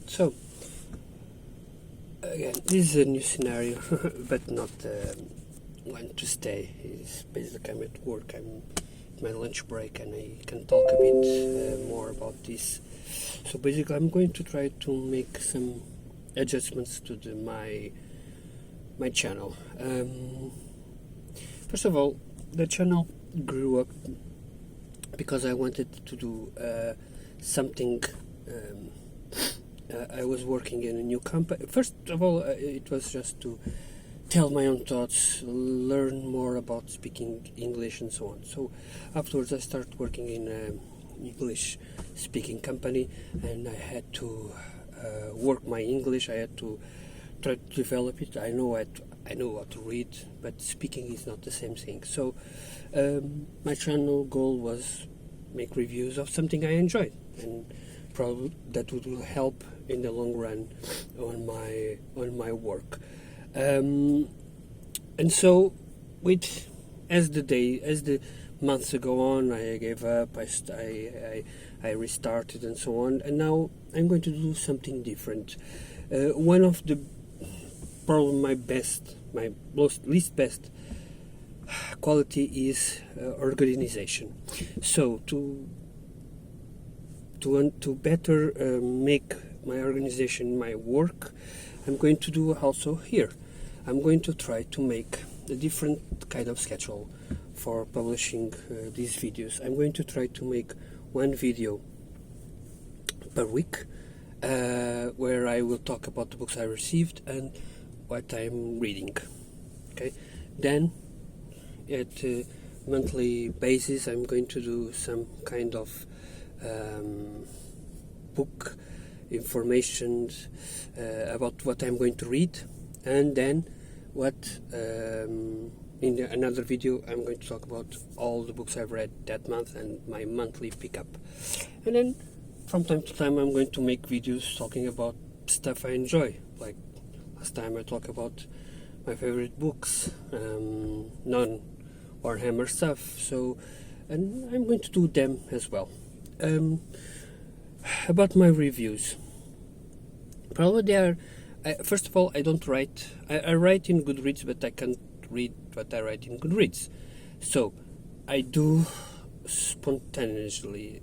So again, this is a new scenario, but not one to stay. It's basically I'm at work. I'm at my lunch break, and I can talk a bit more about this. So basically, I'm going to try to make some adjustments to my channel. First of all, the channel grew up because I wanted to do something. I was working in a new company. First of all, it was just to tell my own thoughts, learn more about speaking English and so on. So afterwards I started working in an English-speaking company, and I had to work my English. I had to try to develop it. I know how to read, but speaking is not the same thing. So my channel goal was make reviews of something I enjoyed, and probably that will help in the long run on my work. And so, as the months go on, I gave up. I restarted and so on, and now I'm going to do something different. One of the probably my least best quality is organization. So to better make my organization, my work, I'm going to do also here. I'm going to try to make a different kind of schedule for publishing these videos. I'm going to try to make one video per week where I will talk about the books I received and what I'm reading. Okay, then at a monthly basis I'm going to do some kind of book information about what I'm going to read, and then in another video I'm going to talk about all the books I've read that month and my monthly pickup. And then from time to time I'm going to make videos talking about stuff I enjoy, like last time I talked about my favorite books, non-Warhammer stuff, so, and I'm going to do them as well. About my reviews, probably they are. First of all, I don't write. I write in Goodreads, but I can't read what I write in Goodreads. So I do spontaneously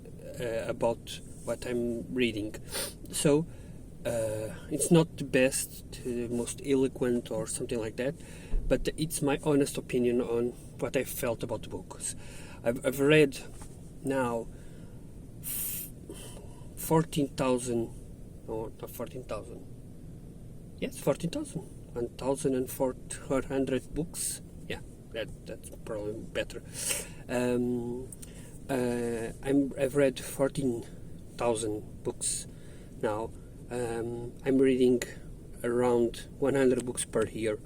about what I'm reading. So it's not the best, most eloquent or something like that, but it's my honest opinion on what I felt about the books. I've read now 14,000, no, not 14,000. Yes, 14,000. 1,400 books. Yeah, that's probably better. I've read 14,000 books now. I'm reading around 100 books per year.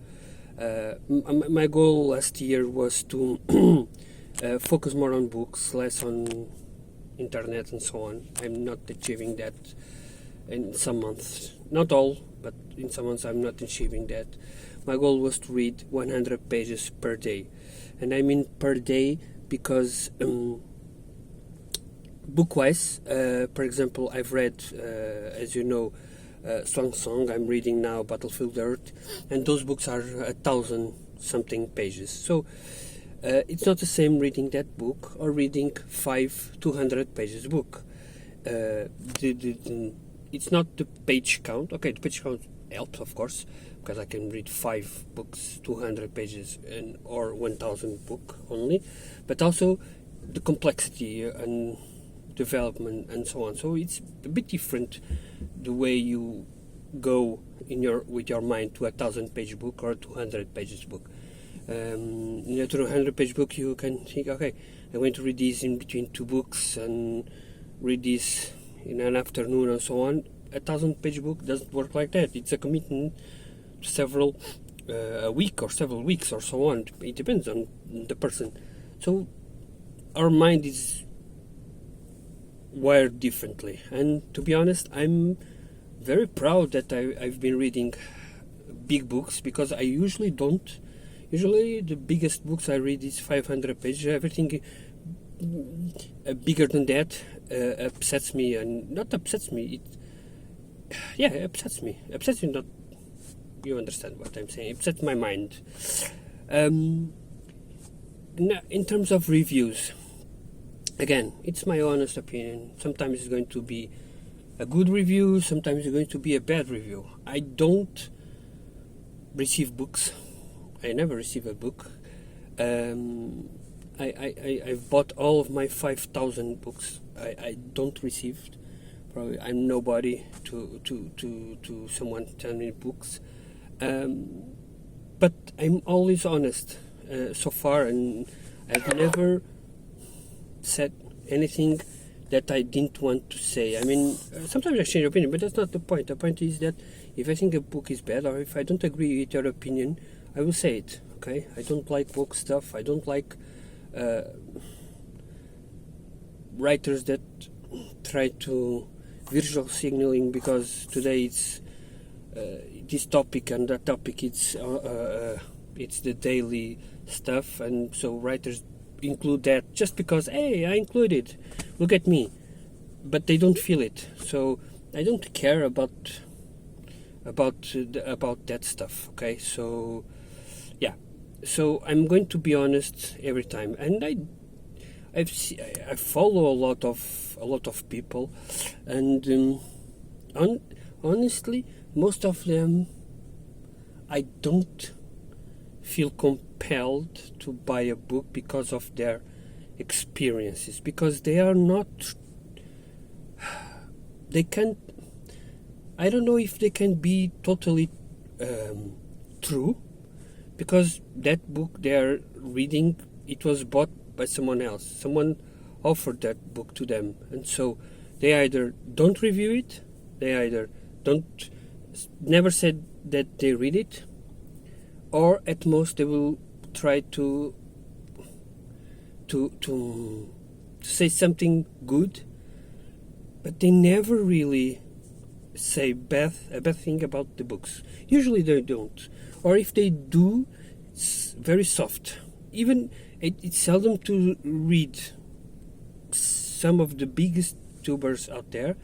My goal last year was to focus more on books, less on internet and so on. I'm not achieving that in some months. Not all, but in some months I'm not achieving that. My goal was to read 100 pages per day. And I mean per day because book-wise, for example, I've read, as you know, Song. I'm reading now Battlefield Earth, and those books are 1,000-something pages. So it's not the same reading that book or reading 200 pages book. It's not the page count. Okay, the page count helps, of course, because I can read 5 books, 200 pages, or 1,000 book only, but also the complexity and development and so on. So it's a bit different the way you go with your mind to 1,000-page book or 200 pages book. In a 200-page book, you can think, okay, I'm going to read this in between 2 books and read this in an afternoon and so on. A 1,000-page book doesn't work like that. It's a commitment to a week or several weeks or so on. It depends on the person. So our mind is wired differently, and to be honest, I'm very proud that I've been reading big books, because I usually don't. Usually the biggest books I read is 500 pages. Everything bigger than that upsets me, and not upsets me, yeah, it upsets me. Upsets me, not, you understand what I'm saying. It upsets my mind. Now, in terms of reviews, again, it's my honest opinion. Sometimes it's going to be a good review, sometimes it's going to be a bad review. I don't receive books. I never receive a book. I've bought all of my 5,000 books. I don't receive. Probably I'm nobody to someone tell me books. But I'm always honest so far, and I've never said anything that I didn't want to say. I mean, sometimes I change opinion, but that's not the point. The point is that if I think a book is bad, or if I don't agree with your opinion, I will say it. Okay? I don't like woke stuff. I don't like writers that try to visual signaling, because today it's this topic and that topic. It's the daily stuff, and so writers include that just because, hey, I include it, look at me, but they don't feel it. So I don't care about that stuff. Okay, so yeah, so I'm going to be honest every time, and I follow a lot of people, and honestly, most of them I don't feel compelled to buy a book because of their experiences, because they are not, they can't, I don't know if they can be totally true, because that book they are reading, it was bought by someone else. Someone offered that book to them, and so they either don't review it, they either don't, never said that they read it, or at most they will try to say something good, but they never really say a bad thing about the books. Usually they don't, or if they do, it's very soft. Even it's seldom to read some of the biggest tubers out there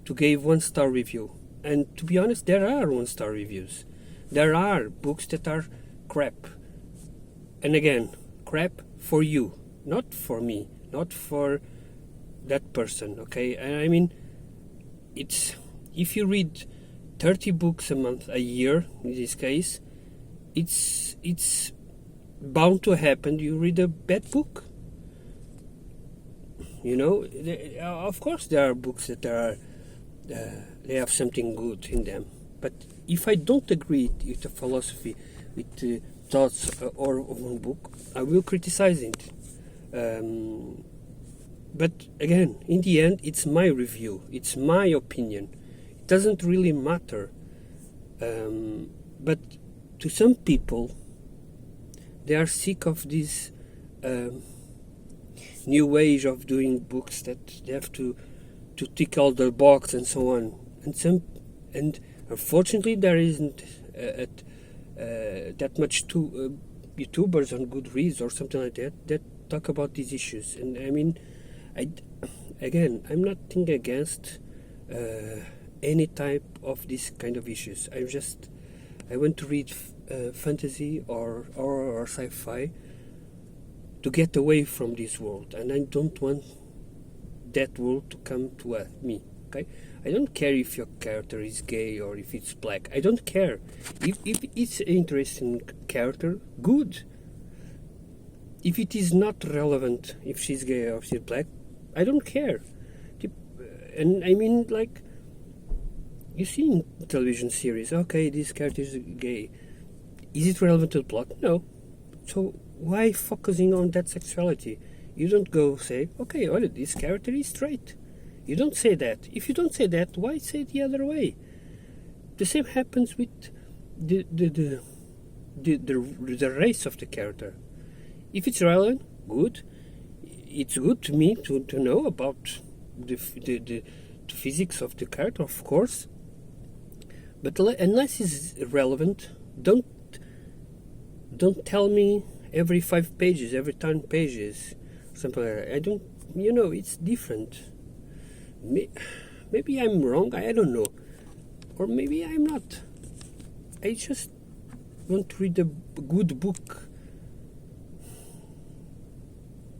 to give 1-star review. And to be honest, there are 1-star reviews. There are books that are crap. And again, crap for you, not for me, not for that person, okay? And I mean, it's, if you read 30 books a year, in this case, it's bound to happen you read a bad book. You know, of course there are books that are they have something good in them, but if I don't agree with the philosophy, with the thoughts or of one book, I will criticize it. But again, in the end, it's my review, it's my opinion. It doesn't really matter. But to some people, they are sick of this new ways of doing books, that they have to tick all the box and so on. And unfortunately, there isn't that much YouTubers on Goodreads or something like that talk about these issues. And I mean, I'm not thinking against any type of this kind of issues. I want to read fantasy or sci-fi to get away from this world, and I don't want that world to come to me. Okay, I don't care if your character is gay or if it's black. I don't care. If it's an interesting character, good. If it is not relevant, if she's gay or she's black, I don't care. And I mean, like, you see in television series, okay, this character is gay. Is it relevant to the plot? No. So why focusing on that sexuality? You don't go say, okay, well, this character is straight. You don't say that. If you don't say that, why say it the other way? The same happens with the race of the character. If it's relevant, good. It's good to me to know about the physics of the character, of course. But unless it's relevant, don't tell me every 5 pages, every 10 pages, something like that. I don't, it's different. Maybe I'm wrong, I don't know. or maybe I'm not. I just want to read a good book.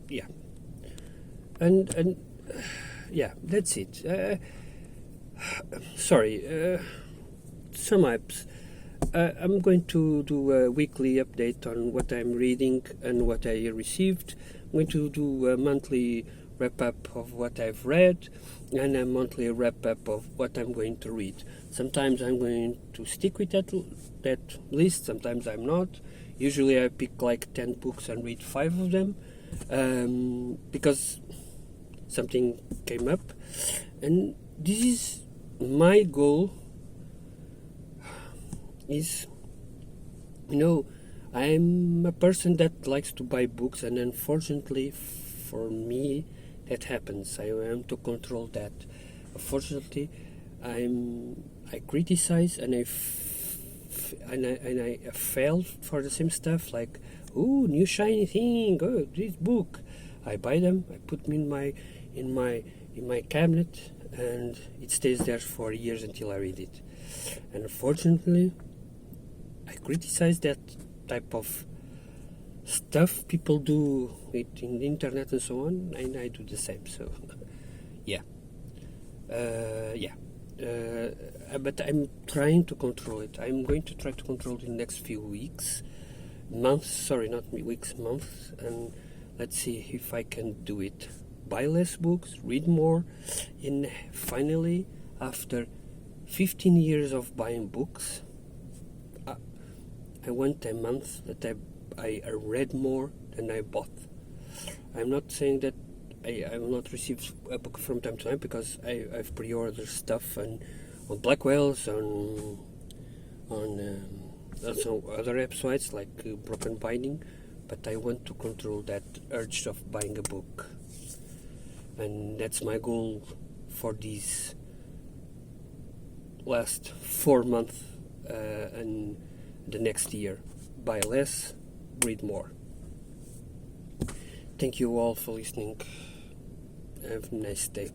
Yeah, and yeah, that's it. Sorry. Some apps. I'm going to do a weekly update on what I'm reading and what I received. I'm going to do a monthly wrap-up of what I've read and a monthly wrap-up of what I'm going to read. Sometimes I'm going to stick with that list, sometimes I'm not. Usually I pick like 10 books and read 5 of them because something came up. And this is my goal. Is, I'm a person that likes to buy books, and unfortunately for me that happens. I am to control that. Unfortunately, I criticize and I fail for the same stuff, like, oh, new shiny thing, oh, this book. I buy them, I put them in my cabinet, and it stays there for years until I read it. And unfortunately, I criticize that type of stuff people do in the internet and so on, and I do the same. So, yeah. But I'm trying to control it. I'm going to try to control it in the next few weeks. Months, sorry, not weeks, months. And let's see if I can do it. Buy less books, read more, and finally, after 15 years of buying books, I want a month that I read more than I bought. I'm not saying that I will not receive a book from time to time, because I've pre-ordered stuff on Blackwell's, on also other websites like Broken Binding, but I want to control that urge of buying a book. And that's my goal for these last 4 months and the next year. Buy less, read more. Thank you all for listening. Have a nice day.